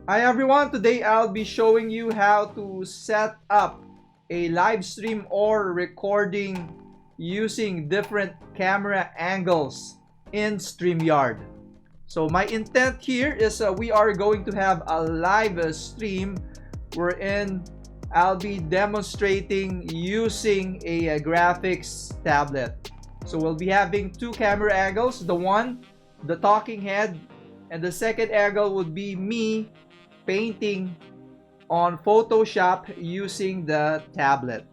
Hi everyone, today I'll be showing you how to set up a live stream or recording using different camera angles in Streamyard. So my intent here is we are going to have a live stream wherein I'll be demonstrating using a graphics tablet. So we'll be having two camera angles, the talking head, and the second angle would be me painting on Photoshop using the tablet.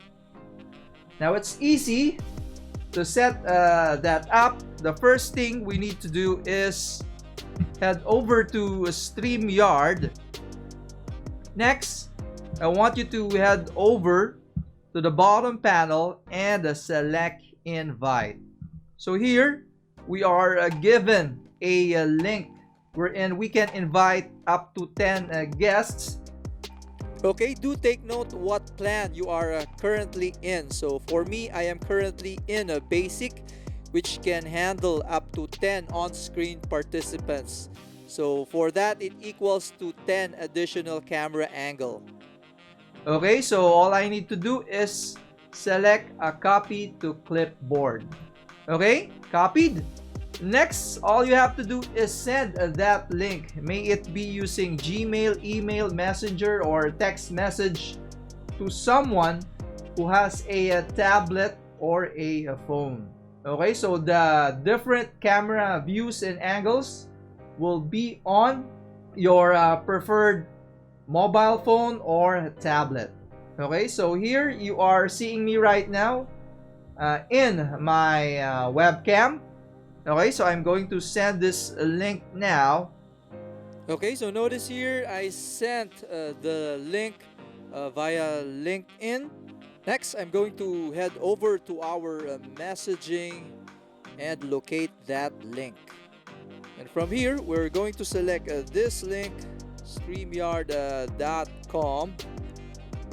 Now it's easy to set that up. The first thing we need to do is head over to Streamyard. Next, I want you to head over to the bottom panel and select invite. So here we are given a link wherein we can invite up to 10 guests. Okay, do take note what plan you are currently in. So for me, I am currently in a basic, which can handle up to 10 on-screen participants. So for that, it equals to 10 additional camera angle. Okay, so all I need to do is select a copy to clipboard. Okay, copied. Next, all you have to do is send that link. May it be using Gmail, email, messenger, or text message to someone who has a tablet or a phone. Okay, so the different camera views and angles will be on your preferred mobile phone or tablet. Okay, so here you are seeing me right now in my webcam. Okay, so I'm going to send this link now. Okay, so notice here I sent the link via LinkedIn. Next, I'm going to head over to our messaging and locate that link. And from here, we're going to select this link, streamyard.com.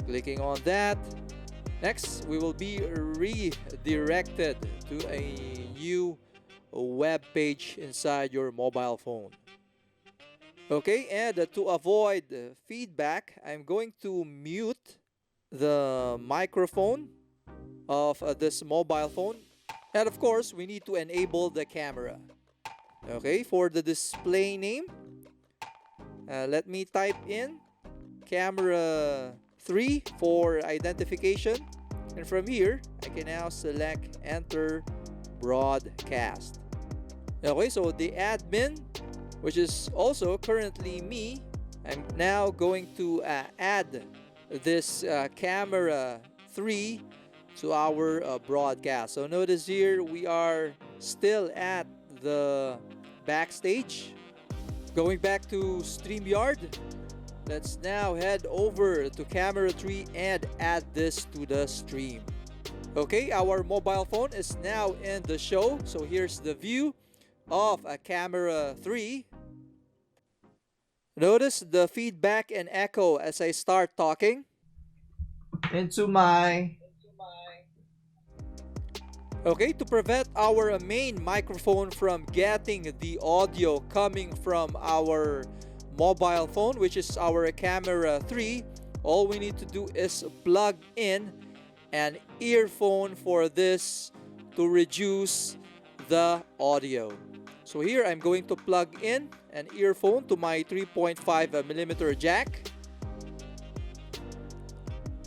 Clicking on that. Next, we will be redirected to a new web page inside your mobile phone. Okay, and to avoid feedback, I'm going to mute the microphone of this mobile phone. And of course, we need to enable the camera. Okay, for the display name, let me type in camera 3 for identification. And from here, I can now select enter broadcast. Okay, so the admin, which is also currently me, I'm now going to add this camera 3 to our broadcast. So notice here we are still at the backstage. Going back to StreamYard, let's now head over to camera 3 and add this to the stream. Okay, our mobile phone is now in the show. So here's the view of a camera 3. Notice the feedback and echo as I start talking. Okay, to prevent our main microphone from getting the audio coming from our mobile phone, which is our camera 3, all we need to do is plug in an earphone for this to reduce the audio. So here I'm going to plug in an earphone to my 3.5mm jack.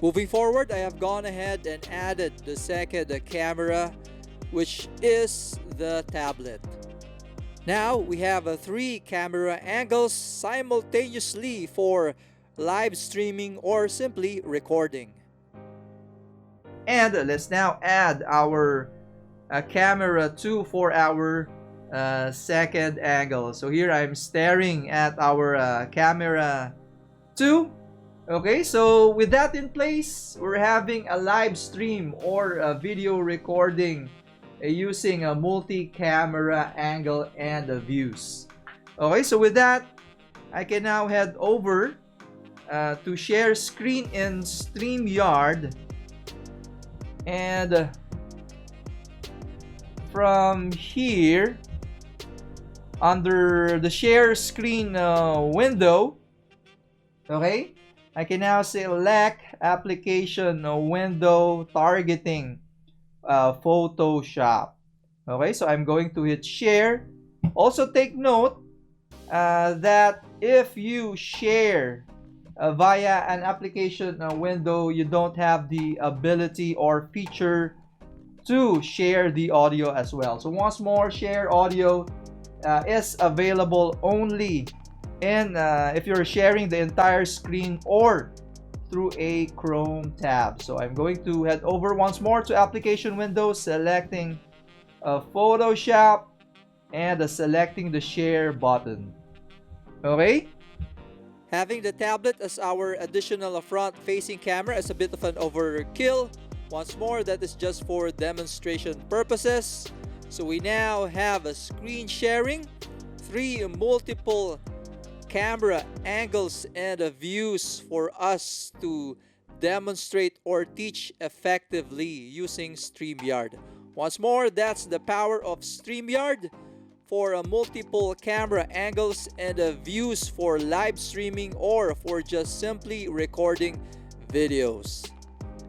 Moving forward, I have gone ahead and added the second camera, which is the tablet. Now we have 3 camera angles simultaneously for live streaming or simply recording. And let's now add our camera 2 for our second angle. So here I'm staring at our camera 2. Okay, so with that in place, we're having a live stream or a video recording using a multi-camera angle and views. Okay, so with that, I can now head over to share screen in StreamYard. And from here, under the share screen window, Okay, I can now select application window targeting, Photoshop. Okay, so I'm going to hit share. Also take note that if you share via an application window, you don't have the ability or feature to share the audio as well. So once more, share audio is available only in if you're sharing the entire screen or through a Chrome tab. So I'm going to head over once more to application window, selecting Photoshop and selecting the share button. Okay. Having the tablet as our additional front-facing camera is a bit of an overkill. Once more, that is just for demonstration purposes. So we now have a screen sharing, 3 multiple camera angles and views for us to demonstrate or teach effectively using Streamyard. Once more, that's the power of Streamyard for multiple camera angles and views for live streaming or for just simply recording videos.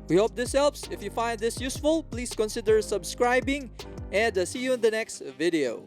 We hope this helps. If you find this useful, please consider subscribing and see you in the next video.